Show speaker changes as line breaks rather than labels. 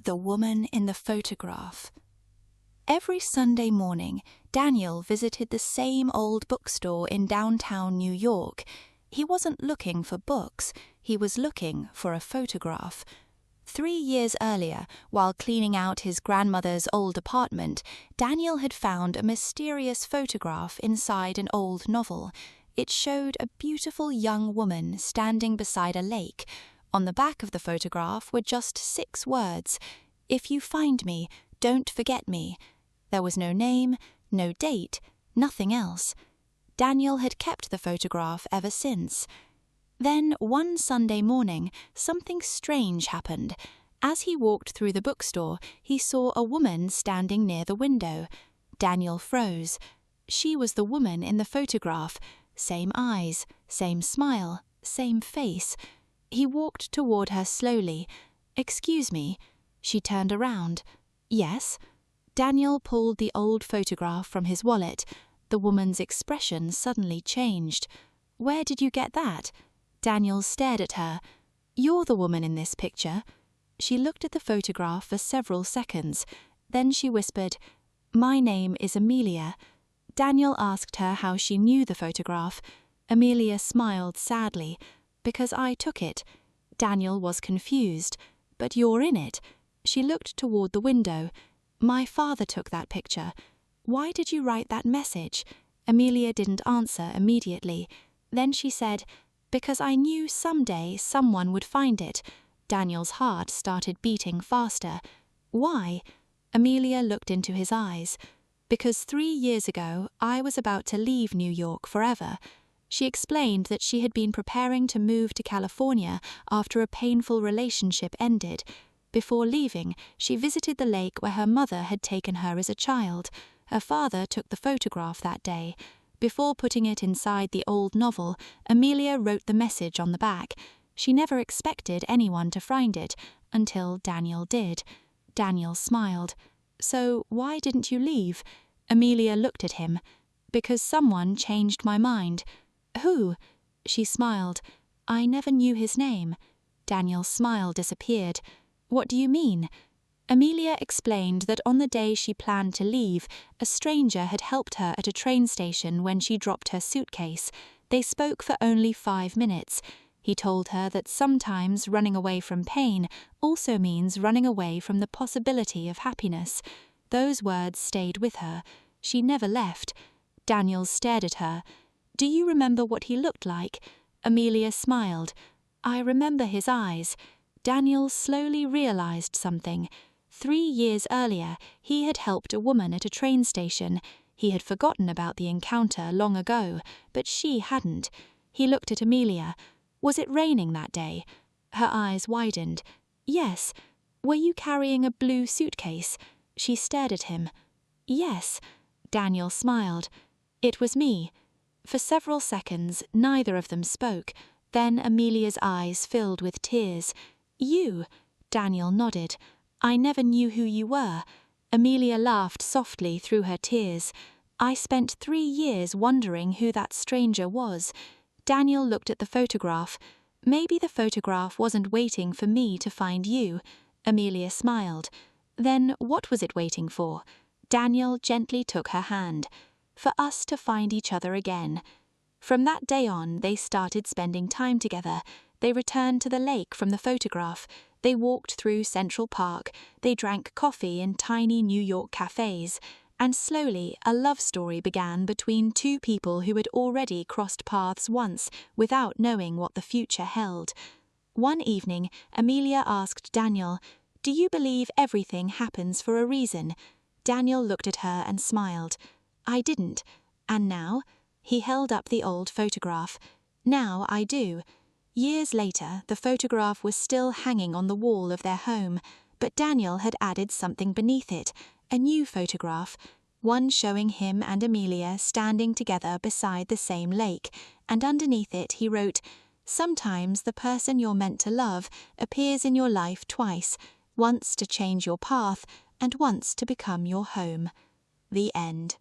The woman in the photograph. Every Sunday morning, Daniel visited the same old bookstore in downtown New York. He wasn't looking for books, he was looking for a photograph. 3 years earlier, while cleaning out his grandmother's old apartment, Daniel had found a mysterious photograph inside an old novel. It showed a beautiful young woman standing beside a lake. On the back of the photograph were just 6 words: "If you find me, don't forget me." There was no name, no date, nothing else. Daniel had kept the photograph ever since. Then, one Sunday morning, something strange happened. As he walked through the bookstore, he saw a woman standing near the window. Daniel froze. She was the woman in the photograph. Same eyes, same smile, same face. He walked toward her slowly. "Excuse me." She turned around. "Yes?" Daniel pulled the old photograph from his wallet. The woman's expression suddenly changed. "Where did you get that?" Daniel stared at her. "You're the woman in this picture." She looked at the photograph for several seconds. Then she whispered, "My name is Amelia." Daniel asked her how she knew the photograph. Amelia smiled sadly. "Because I took it." Daniel was confused. "But you're in it." She looked toward the window. "My father took that picture." "Why did you write that message?" Amelia didn't answer immediately. Then she said, "Because I knew someday someone would find it." Daniel's heart started beating faster. "Why?" Amelia looked into his eyes. "Because 3 years ago, I was about to leave New York forever." She explained that she had been preparing to move to California after a painful relationship ended. Before leaving, she visited the lake where her mother had taken her as a child. Her father took the photograph that day. Before putting it inside the old novel, Amelia wrote the message on the back. She never expected anyone to find it, until Daniel did. Daniel smiled. "So why didn't you leave?" Amelia looked at him. "Because someone changed my mind." "Who?" She smiled. "I never knew his name." Daniel's smile disappeared. "What do you mean?" Amelia explained that on the day she planned to leave, a stranger had helped her at a train station when she dropped her suitcase. They spoke for only 5 minutes. He told her that sometimes running away from pain also means running away from the possibility of happiness. Those words stayed with her. She never left. Daniel stared at her. "Do you remember what he looked like?" Amelia smiled. "I remember his eyes." Daniel slowly realized something. 3 years earlier, he had helped a woman at a train station. He had forgotten about the encounter long ago, but she hadn't. He looked at Amelia. "Was it raining that day?" Her eyes widened. "Yes." "Were you carrying a blue suitcase?" She stared at him. "Yes." Daniel smiled. "It was me." For several seconds, neither of them spoke. Then Amelia's eyes filled with tears. "You?" Daniel nodded. "I never knew who you were." Amelia laughed softly through her tears. "I spent 3 years wondering who that stranger was." Daniel looked at the photograph. "Maybe the photograph wasn't waiting for me to find you." Amelia smiled. "Then what was it waiting for?" Daniel gently took her hand. "For us to find each other again." From that day on, they started spending time together. They returned to the lake from the photograph. They walked through Central Park. They drank coffee in tiny New York cafes. And slowly, a love story began between 2 people who had already crossed paths once without knowing what the future held. One evening, Amelia asked Daniel, "Do you believe everything happens for a reason?" Daniel looked at her and smiled. "I didn't." "And now?" He held up the old photograph. "Now I do." Years later, the photograph was still hanging on the wall of their home, but Daniel had added something beneath it, a new photograph, one showing him and Amelia standing together beside the same lake, and underneath it he wrote, "Sometimes the person you're meant to love appears in your life twice, once to change your path and once to become your home." The end.